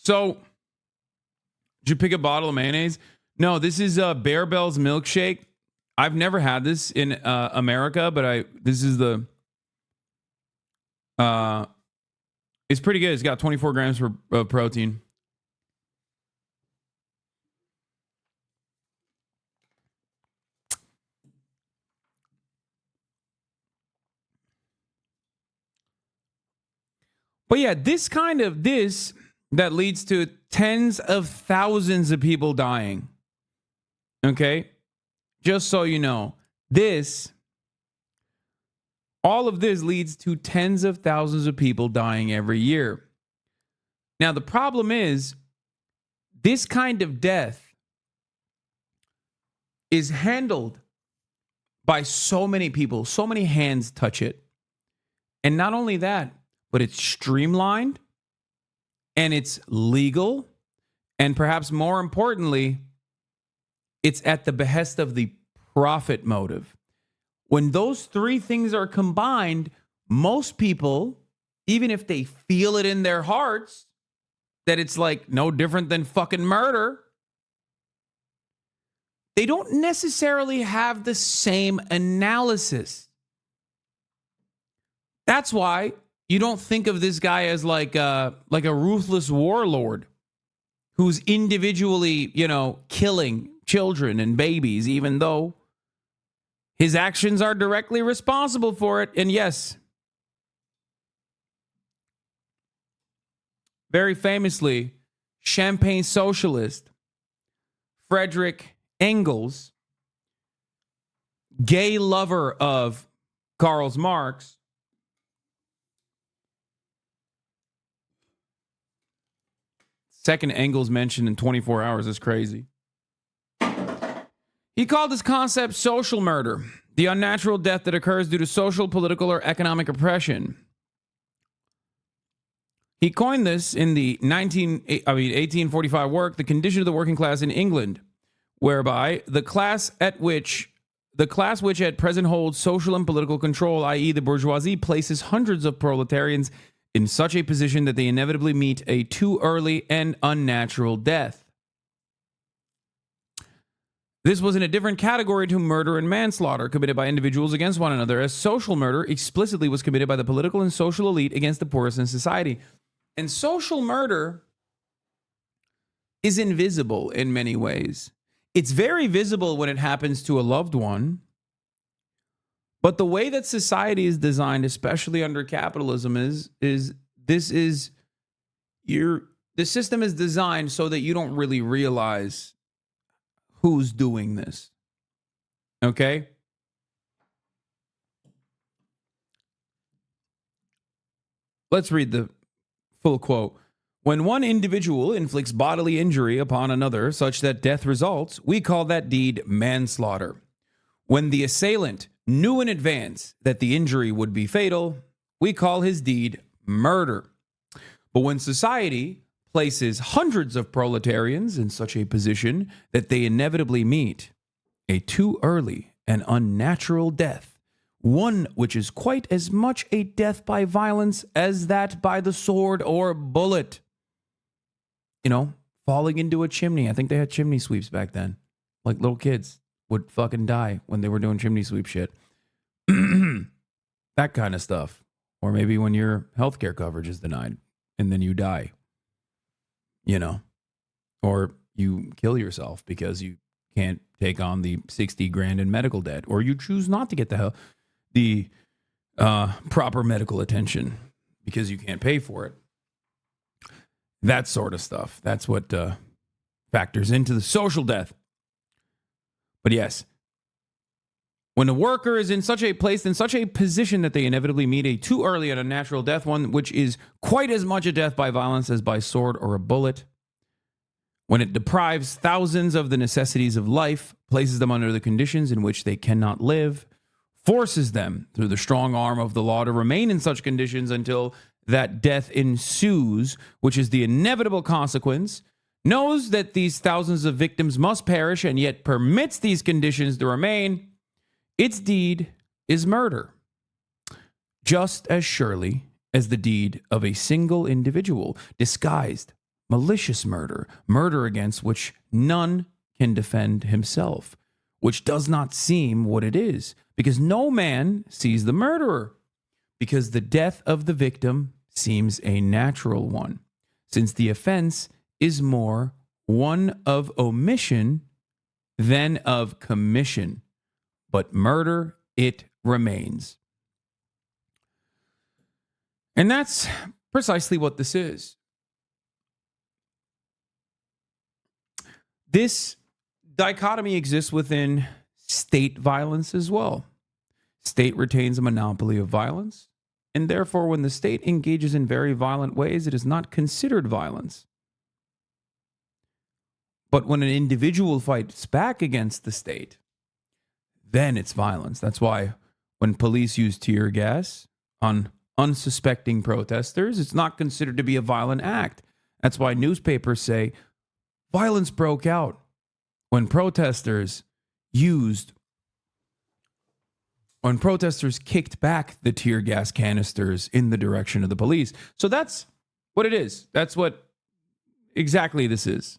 So, did you pick a bottle of mayonnaise? No, this is Bear Bell's milkshake. I've never had this in America, but this is the it's pretty good. It's got 24 grams of protein. But yeah, this that leads to tens of thousands of people dying. Okay? Just so you know, all of this leads to tens of thousands of people dying every year. Now, the problem is, this kind of death is handled by so many people, so many hands touch it. And not only that, but it's streamlined and it's legal. And perhaps more importantly, it's at the behest of the profit motive. When those three things are combined, most people, even if they feel it in their hearts, that it's like no different than fucking murder, they don't necessarily have the same analysis. That's why you don't think of this guy as like a ruthless warlord who's individually, killing children and babies, even though his actions are directly responsible for it. And yes, very famously, Champagne socialist Friedrich Engels, gay lover of Karl Marx, second Engels mentioned in 24 hours is crazy. He called this concept social murder, the unnatural death that occurs due to social, political, or economic oppression. He coined this in the 1845 work, The Condition of the Working Class in England, whereby the class which at present holds social and political control, i.e. the bourgeoisie, places hundreds of proletarians in such a position that they inevitably meet a too early and unnatural death. This was in a different category to murder and manslaughter committed by individuals against one another, as social murder explicitly was committed by the political and social elite against the poorest in society. And social murder is invisible in many ways. It's very visible when it happens to a loved one. But the way that society is designed, especially under capitalism, the system is designed so that you don't really realize who's doing this. Okay? Let's read the full quote. When one individual inflicts bodily injury upon another such that death results, we call that deed manslaughter. When the assailant knew in advance that the injury would be fatal, we call his deed murder. But when society places hundreds of proletarians in such a position that they inevitably meet a too early and unnatural death, one which is quite as much a death by violence as that by the sword or bullet. Falling into a chimney. I think they had chimney sweeps back then. Like little kids would fucking die when they were doing chimney sweep shit. That kind of stuff. Or maybe when your healthcare coverage is denied and then you die. Or you kill yourself because you can't take on the 60 grand in medical debt, or you choose not to get the proper medical attention because you can't pay for it. That sort of stuff. That's what factors into the social death. But yes, when a worker is in such a position that they inevitably meet a too early and unnatural death, one which is quite as much a death by violence as by sword or a bullet, when it deprives thousands of the necessities of life, places them under the conditions in which they cannot live, forces them through the strong arm of the law to remain in such conditions until that death ensues, which is the inevitable consequence, knows that these thousands of victims must perish and yet permits these conditions to remain, its deed is murder, just as surely as the deed of a single individual, disguised malicious murder, murder against which none can defend himself, which does not seem what it is, because no man sees the murderer, because the death of the victim seems a natural one, since the offense is more one of omission than of commission, but murder it remains. And that's precisely what this is. This dichotomy exists within state violence as well. State retains a monopoly of violence, and therefore when the state engages in very violent ways, it is not considered violence. But when an individual fights back against the state, then it's violence. That's why when police use tear gas on unsuspecting protesters, it's not considered to be a violent act. That's why newspapers say violence broke out when protesters kicked back the tear gas canisters in the direction of the police. So that's what it is. That's what exactly this is,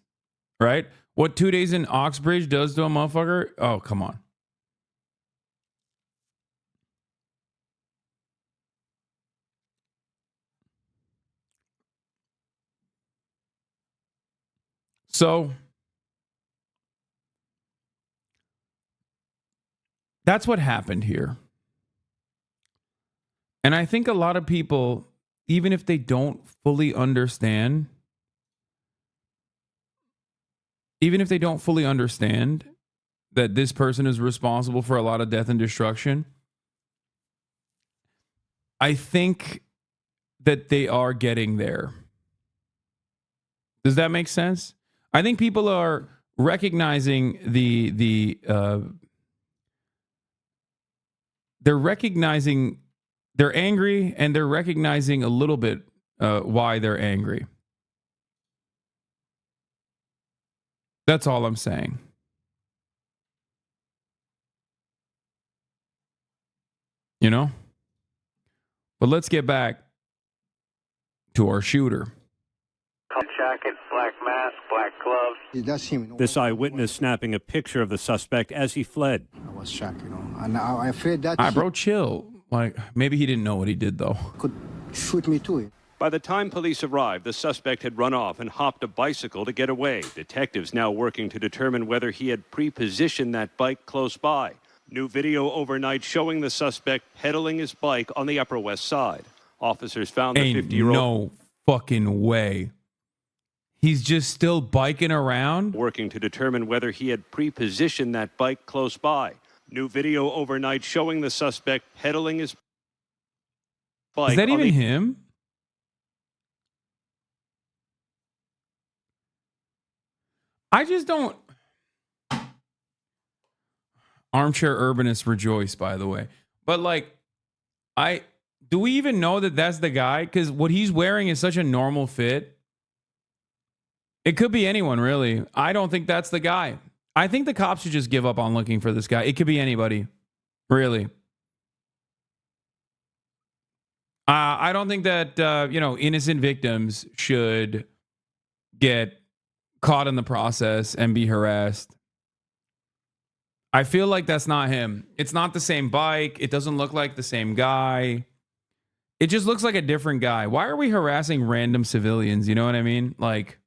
right? What 2 days in Oxbridge does to a motherfucker? Oh, come on. So that's what happened here. And I think a lot of people, even if they don't fully understand, that this person is responsible for a lot of death and destruction, I think that they are getting there. Does that make sense? I think people are recognizing they're angry, and they're recognizing a little bit why they're angry. That's all I'm saying. You know? But let's get back to our shooter. Jacket, black mask, black gloves. It does seem. This eyewitness snapping a picture of the suspect as he fled. I was shocked, and I afraid that Bro, chill. Like, maybe he didn't know what he did, though. could shoot me too. By the time police arrived, the suspect had run off and hopped a bicycle to get away. Detectives now working to determine whether he had pre-positioned that bike close by. New video overnight showing the suspect pedaling his bike on the Upper West Side. Officers found the 50-year-old... No fucking way. He's just still biking around? Working to determine whether he had pre-positioned that bike close by. New video overnight showing the suspect pedaling his bike. Is that even him? I just don't... Armchair urbanists rejoice, by the way. But like, do we even know that that's the guy? Because what he's wearing is such a normal fit. It could be anyone, really. I don't think that's the guy. I think the cops should just give up on looking for this guy. It could be anybody, really. I don't think that innocent victims should get caught in the process and be harassed. I feel like that's not him. It's not the same bike. It doesn't look like the same guy. It just looks like a different guy. Why are we harassing random civilians? You know what I mean? Like,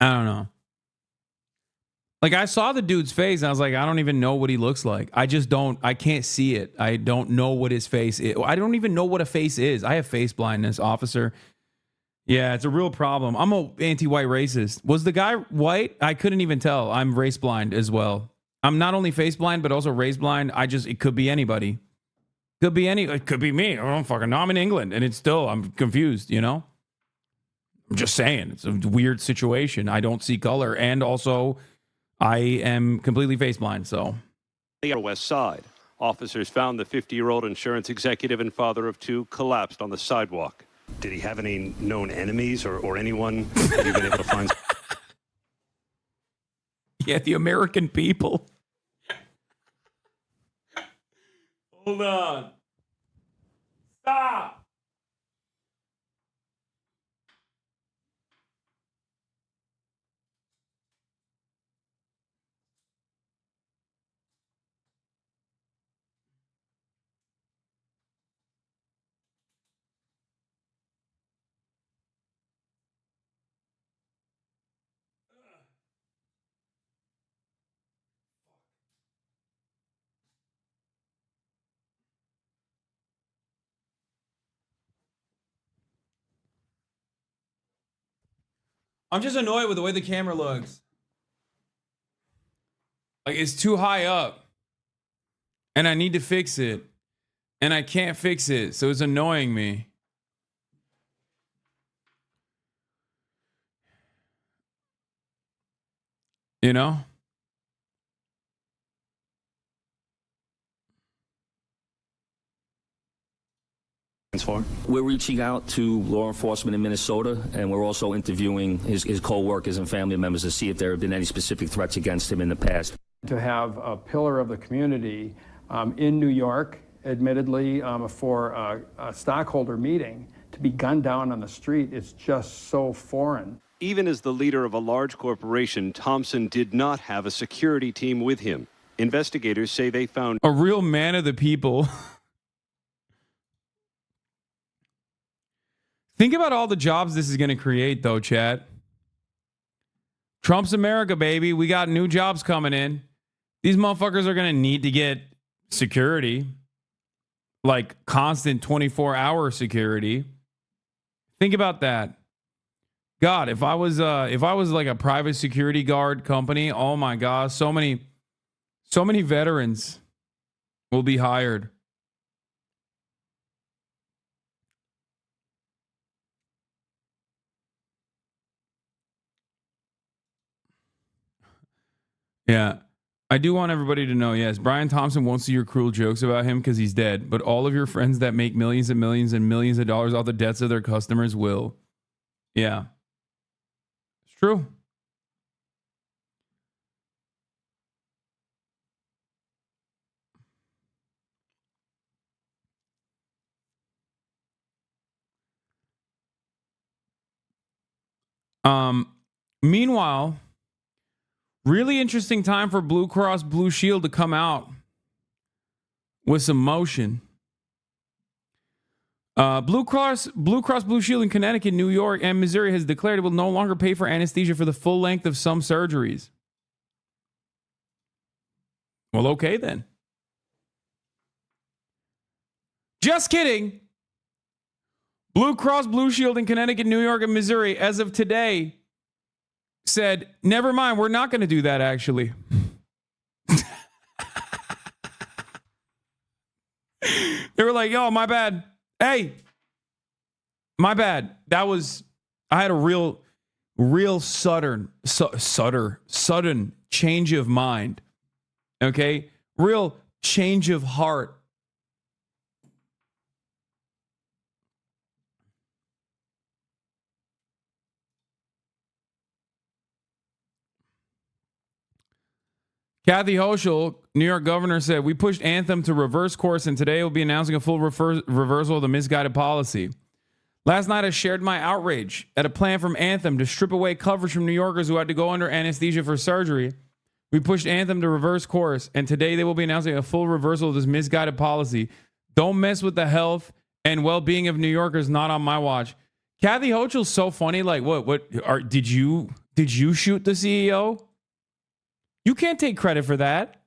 I don't know. Like, I saw the dude's face and I was like, I don't even know what he looks like. I can't see it. I don't know what his face is. I don't even know what a face is. I have face blindness, officer. Yeah, it's a real problem. I'm an anti-white racist. Was the guy white? I couldn't even tell. I'm race blind as well. I'm not only face blind, but also race blind. It could be anybody. It could be me. I don't fucking know. I'm in England and I'm confused, I'm just saying. It's a weird situation. I don't see color. And also, I am completely face blind, so. The West Side. Officers found the 50-year-old insurance executive and father of two collapsed on the sidewalk. Did he have any known enemies or anyone that you've been able to find? Yeah, the American people. Hold on. Stop. I'm just annoyed with the way the camera looks. Like, it's too high up. And I need to fix it. And I can't fix it. So it's annoying me. You know? We're reaching out to law enforcement in Minnesota, and we're also interviewing his co-workers and family members to see if there have been any specific threats against him in the past. To have a pillar of the community in New York, admittedly, for a stockholder meeting, to be gunned down on the street is just so foreign. Even as the leader of a large corporation, Thompson did not have a security team with him. Investigators say they found a real man of the people. Think about all the jobs this is going to create, though, chat. Trump's America, baby. We got new jobs coming in. These motherfuckers are going to need to get security, like constant 24-hour security. Think about that. God, if I was like a private security guard company, oh my gosh, so many veterans will be hired. Yeah. I do want everybody to know, yes, Brian Thompson won't see your cruel jokes about him because he's dead, but all of your friends that make millions and millions and millions of dollars off the debts of their customers will. Yeah. It's true. Meanwhile, really interesting time for Blue Cross Blue Shield to come out with some motion. Blue Cross Blue Shield in Connecticut, New York, and Missouri has declared it will no longer pay for anesthesia for the full length of some surgeries. Well, okay then. Just kidding. Blue Cross Blue Shield in Connecticut, New York, and Missouri, as of today, said, never mind, we're not going to do that, actually. They were like, yo, my bad. Hey, my bad. I had a real sudden change of mind. Okay? Real change of heart. Kathy Hochul, New York governor, said, we pushed Anthem to reverse course, and today we'll be announcing a full reversal of the misguided policy. Last night, I shared my outrage at a plan from Anthem to strip away coverage from New Yorkers who had to go under anesthesia for surgery. We pushed Anthem to reverse course, and today they will be announcing a full reversal of this misguided policy. Don't mess with the health and well-being of New Yorkers, not on my watch. Kathy Hochul's so funny. Like, did you shoot the CEO? You can't take credit for that.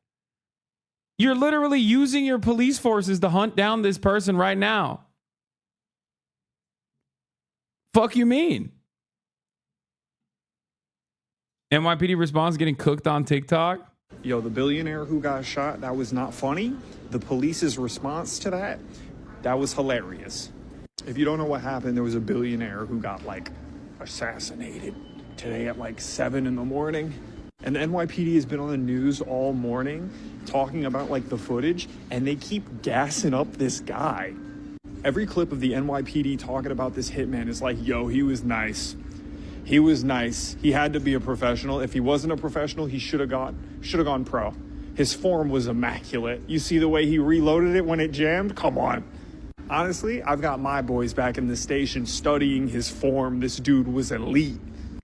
You're literally using your police forces to hunt down this person right now. Fuck you mean? NYPD response getting cooked on TikTok. Yo, the billionaire who got shot, that was not funny. The police's response to that was hilarious. If you don't know what happened, there was a billionaire who got assassinated today at 7 in the morning. And the NYPD has been on the news all morning talking about the footage, and they keep gassing up this guy. Every clip of the NYPD talking about this hitman is like, yo, he was nice. He was nice. He had to be a professional. If he wasn't a professional, he should have gone pro. His form was immaculate. You see the way he reloaded it when it jammed? Come on. Honestly, I've got my boys back in the station studying his form. This dude was elite.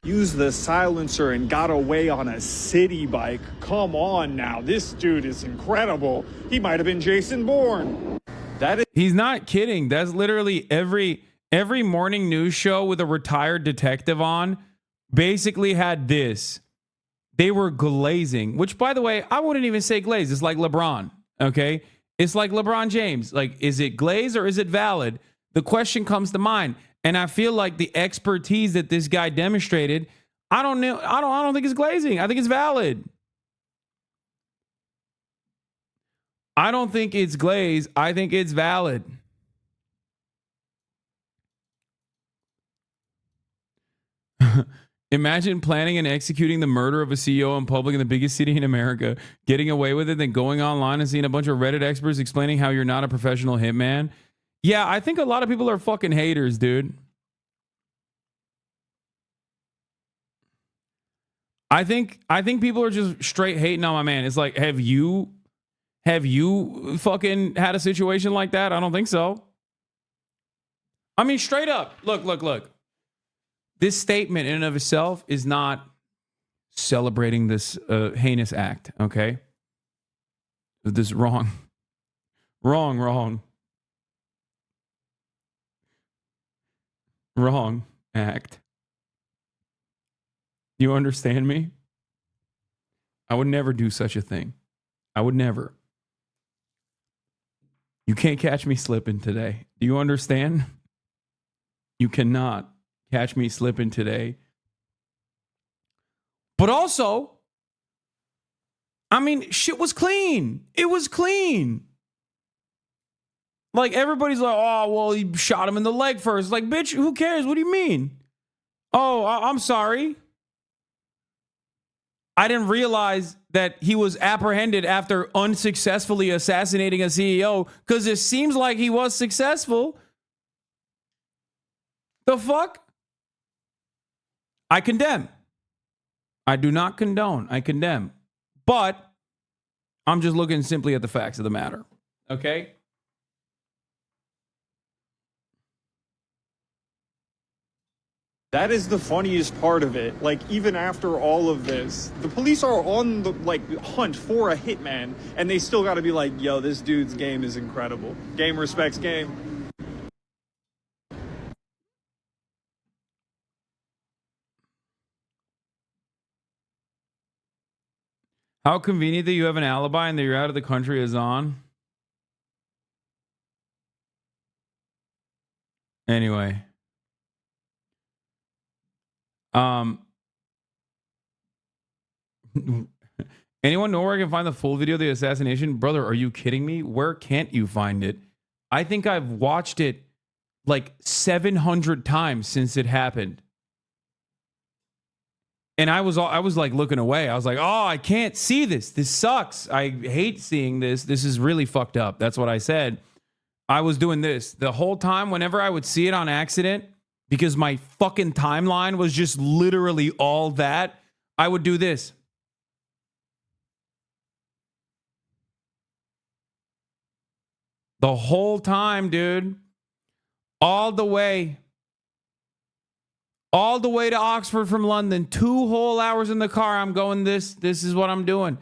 Used the silencer and got away on a city bike. Come on now. This dude is incredible. He might have been Jason Bourne. He's not kidding. That's literally every morning news show with a retired detective on basically had this. They were glazing, which, by the way, I wouldn't even say glaze. It's like LeBron, okay? It's like LeBron James. Like, is it glaze or is it valid? The question comes to mind. And I feel like the expertise that this guy demonstrated, I don't know. I don't think it's glazing. I think it's valid. I don't think it's glazed. I think it's valid. Imagine planning and executing the murder of a CEO in public in the biggest city in America, getting away with it, then going online and seeing a bunch of Reddit experts explaining how you're not a professional hitman. Yeah, I think a lot of people are fucking haters, dude. I think people are just straight hating on my man. It's like, have you fucking had a situation like that? I don't think so. I mean, straight up. Look. This statement in and of itself is not celebrating this heinous act, okay? This is wrong. Wrong act. You understand me? I would never do such a thing. I would never. You can't catch me slipping today. Do you understand? You cannot catch me slipping today. But also, I mean, shit was clean. It was clean. Like, everybody's like, oh, well, he shot him in the leg first. Like, bitch, who cares? What do you mean? Oh, I'm sorry. I didn't realize that he was apprehended after unsuccessfully assassinating a CEO, because it seems like he was successful. The fuck? I condemn. I do not condone. I condemn. But I'm just looking simply at the facts of the matter. Okay? That is the funniest part of it. Like, even after all of this, the police are on the, like, hunt for a hitman, and they still gotta be like, yo, this dude's game is incredible. Game respects game. How convenient that you have an alibi and that you're out of the country, Hasan. Anyway. Anyone know where I can find the full video of the assassination? Brother, are you kidding me? Where can't you find it? I think I've watched it like 700 times since it happened. And I was like looking away. I was like, oh, I can't see this. This sucks. I hate seeing this. This is really fucked up. That's what I said. I was doing this the whole time. Whenever I would see it on accident, because my fucking timeline was just literally all that, I would do this. The whole time, dude. All the way to Oxford from London. 2 whole hours in the car. I'm going this. This is what I'm doing.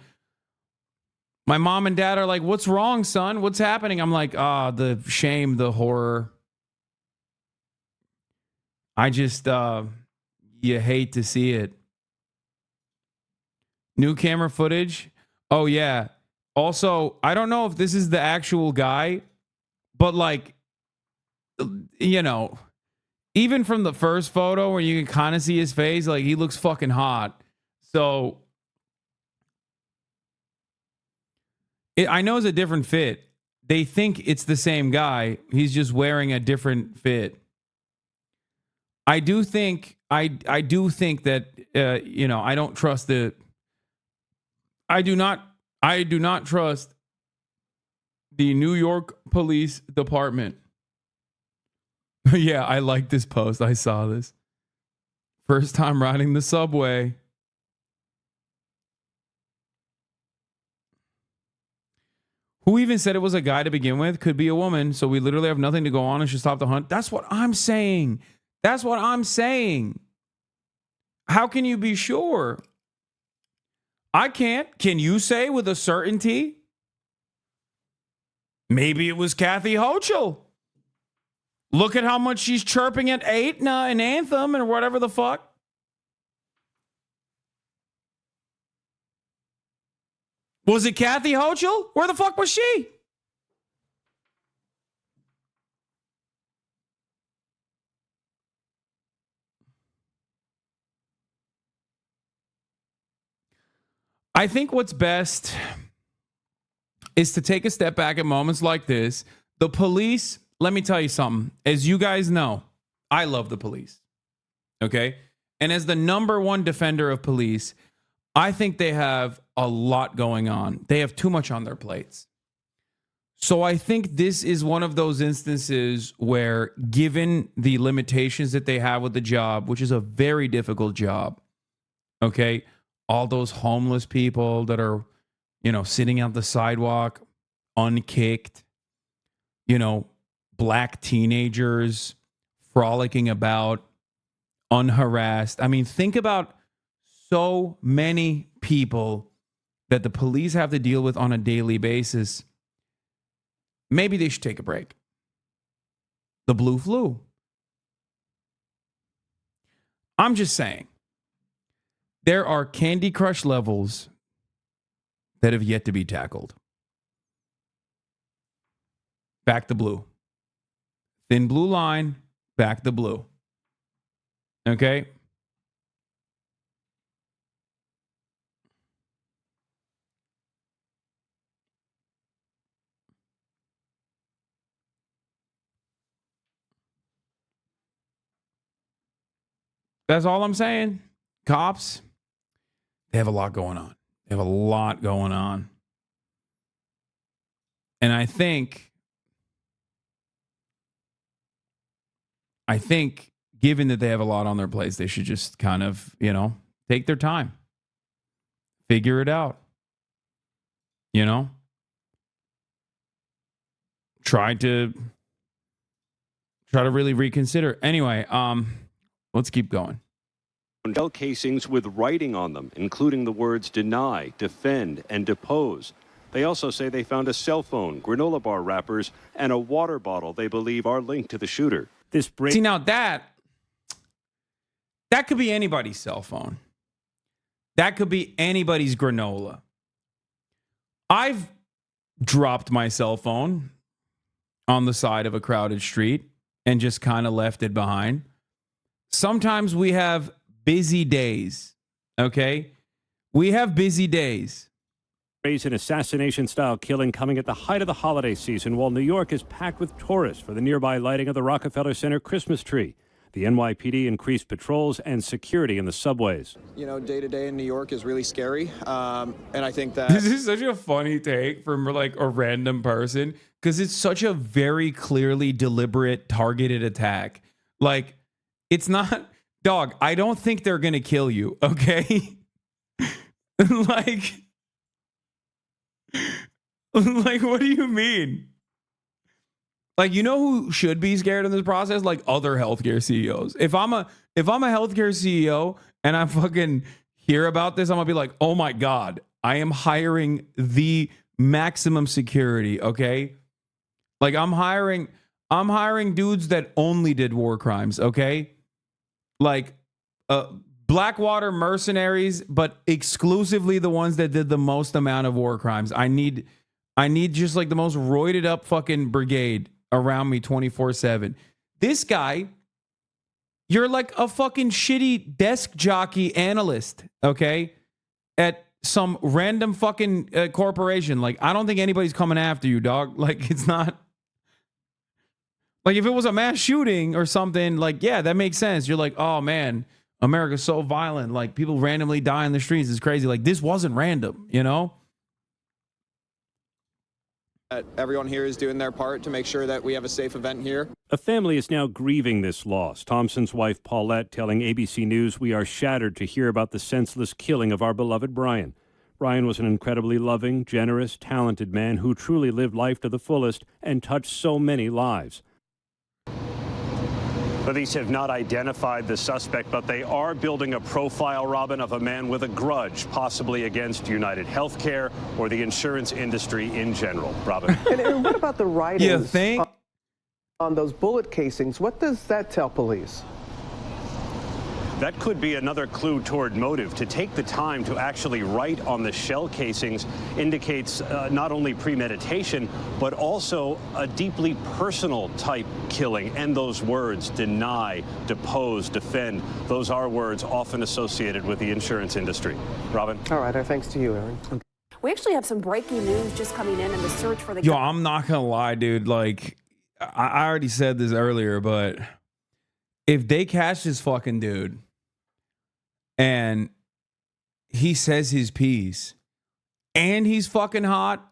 My mom and dad are like, what's wrong, son? What's happening? I'm like, the shame, the horror. I just, you hate to see it. New camera footage. Oh, yeah. Also, I don't know if this is the actual guy, but like, you know, even from the first photo where you can kind of see his face, like he looks fucking hot. So I know it's a different fit. They think it's the same guy. He's just wearing a different fit. I do think that you know, I don't trust I do not trust the New York Police Department. Yeah, I like this post. I saw this. First time riding the subway. Who even said it was a guy to begin with? Could be a woman. So we literally have nothing to go on and should stop the hunt. That's what I'm saying. That's what I'm saying. How can you be sure? I can't. Can you say with a certainty? Maybe it was Kathy Hochul. Look at how much she's chirping at Aetna and Anthem and whatever the fuck. Was it Kathy Hochul? Where the fuck was she? I think what's best is to take a step back at moments like this. The police, let me tell you something. As you guys know, I love the police. Okay? And as the number one defender of police, I think they have a lot going on. They have too much on their plates. So I think this is one of those instances where, given the limitations that they have with the job, which is a very difficult job, okay, all those homeless people that are, sitting on the sidewalk, unkicked, black teenagers frolicking about, unharassed. I mean, think about so many people that the police have to deal with on a daily basis. Maybe they should take a break. The blue flu. I'm just saying, there are Candy Crush levels that have yet to be tackled. Back the blue. Thin blue line, back the blue. Okay? That's all I'm saying. Cops, they have a lot going on. They have a lot going on. And I think given that they have a lot on their plates, they should just kind of, take their time. Figure it out. Try to really reconsider. Anyway, let's keep going. Shell casings with writing on them, including the words deny, defend, and depose. They also say they found a cell phone, granola bar wrappers, and a water bottle they believe are linked to the shooter. See, now that could be anybody's cell phone. That could be anybody's granola. I've dropped my cell phone on the side of a crowded street and just kind of left it behind. Sometimes we have busy days, okay? We have busy days. An assassination-style killing coming at the height of the holiday season while New York is packed with tourists for the nearby lighting of the Rockefeller Center Christmas tree. The NYPD increased patrols and security in the subways. Day-to-day in New York is really scary, and I think that... This is such a funny take from like a random person because it's such a very clearly deliberate, targeted attack. Like, it's not... Dog, I don't think they're going to kill you, okay? Like, what do you mean? Like, who should be scared in this process? Like, other healthcare CEOs. If I'm a healthcare CEO and I fucking hear about this, I'm gonna be like, oh my God, I am hiring the maximum security, okay? Like, I'm hiring dudes that only did war crimes, okay? Like, Blackwater mercenaries, but exclusively the ones that did the most amount of war crimes. I need just like the most roided up fucking brigade around me 24/7. This guy, you're like a fucking shitty desk jockey analyst, okay? At some random fucking corporation. Like, I don't think anybody's coming after you, dog. Like, it's not... Like, if it was a mass shooting or something, like, yeah, that makes sense. You're like, oh, man, America's so violent. Like, people randomly die in the streets. It's crazy. Like, this wasn't random, Everyone here is doing their part to make sure that we have a safe event here. A family is now grieving this loss. Thompson's wife, Paulette, telling ABC News, "We are shattered to hear about the senseless killing of our beloved Brian. Brian was an incredibly loving, generous, talented man who truly lived life to the fullest and touched so many lives." Police have not identified the suspect, but they are building a profile, Robin, of a man with a grudge, possibly against United Healthcare or the insurance industry in general. Robin. And what about the writings on those bullet casings? What does that tell police? That could be another clue toward motive. To take the time to actually write on the shell casings indicates not only premeditation, but also a deeply personal type killing. And those words, deny, depose, defend, those are words often associated with the insurance industry. Robin? All right, our thanks to you, Aaron. We actually have some breaking news just coming in the search for the... Yo, I'm not gonna lie, dude. Like, I already said this earlier, but if they catch this fucking dude and he says his piece and he's fucking hot,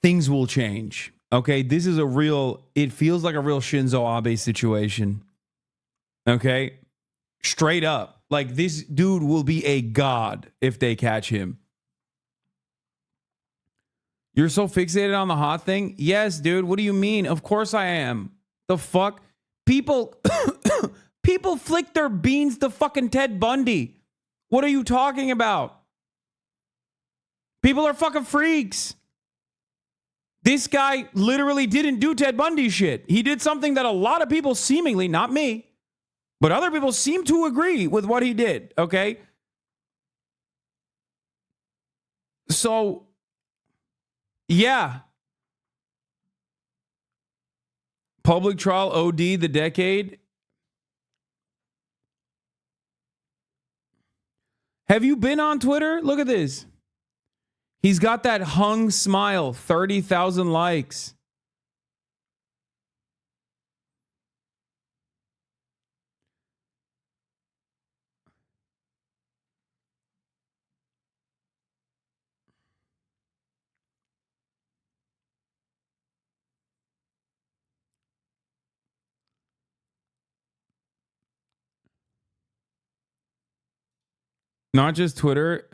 things will change. Okay, this is it feels like a real Shinzo Abe situation. Okay, straight up. Like, this dude will be a god if they catch him. You're so fixated on the hot thing? Yes, dude. What do you mean? Of course I am. The fuck? People flick their beans to fucking Ted Bundy. What are you talking about? People are fucking freaks. This guy literally didn't do Ted Bundy shit. He did something that a lot of people seemingly, not me, but other people seem to agree with what he did, okay? So, yeah. Public trial OD the decade. Have you been on Twitter? Look at this. He's got that hung smile, 30,000 likes. Not just Twitter,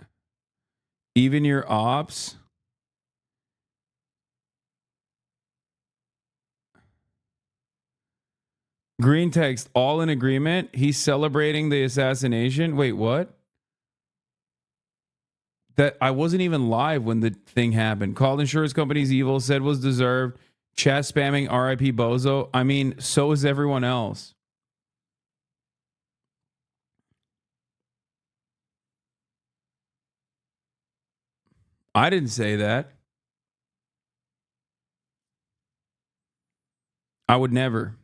even your ops. Green text, all in agreement. He's celebrating the assassination. Wait, what? That I wasn't even live when the thing happened. Called insurance companies evil, said was deserved. Chat spamming RIP Bozo. I mean, so is everyone else. I didn't say that. I would never.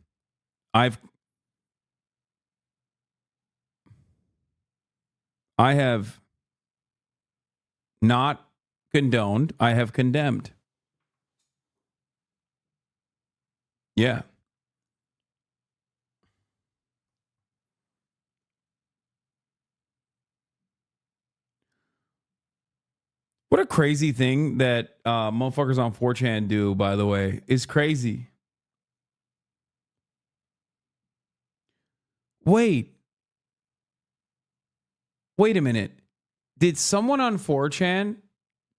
I have not condoned. I have condemned. Yeah. What a crazy thing that motherfuckers on 4chan do, by the way. It's crazy. Wait a minute. Did someone on 4chan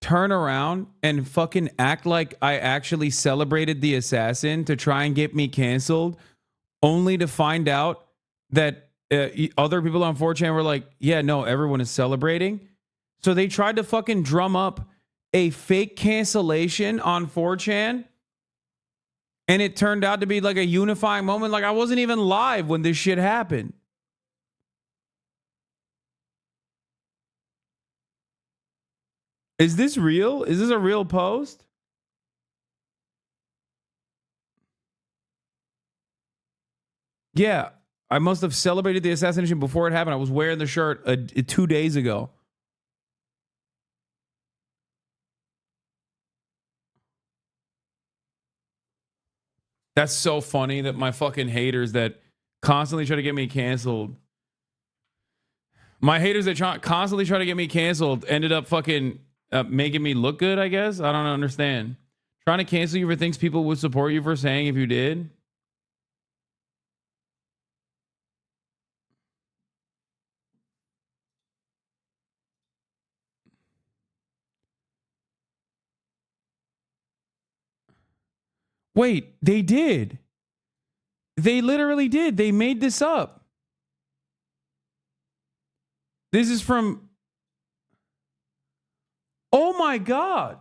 turn around and fucking act like I actually celebrated the assassin to try and get me canceled, only to find out that other people on 4chan were like, yeah, no, everyone is celebrating? So they tried to fucking drum up a fake cancellation on 4chan, and it turned out to be like a unifying moment. Like, I wasn't even live when this shit happened. Is this real? Is this a real post? Yeah, I must have celebrated the assassination before it happened. I was wearing the shirt 2 days ago. That's so funny that my fucking haters that constantly try to get me canceled. My haters that constantly try to get me canceled ended up fucking making me look good, I guess. I don't understand. Trying to cancel you for things people would support you for saying if you did. Wait, they did. They literally did. They made this up. This is from... Oh my God.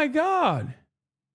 my God.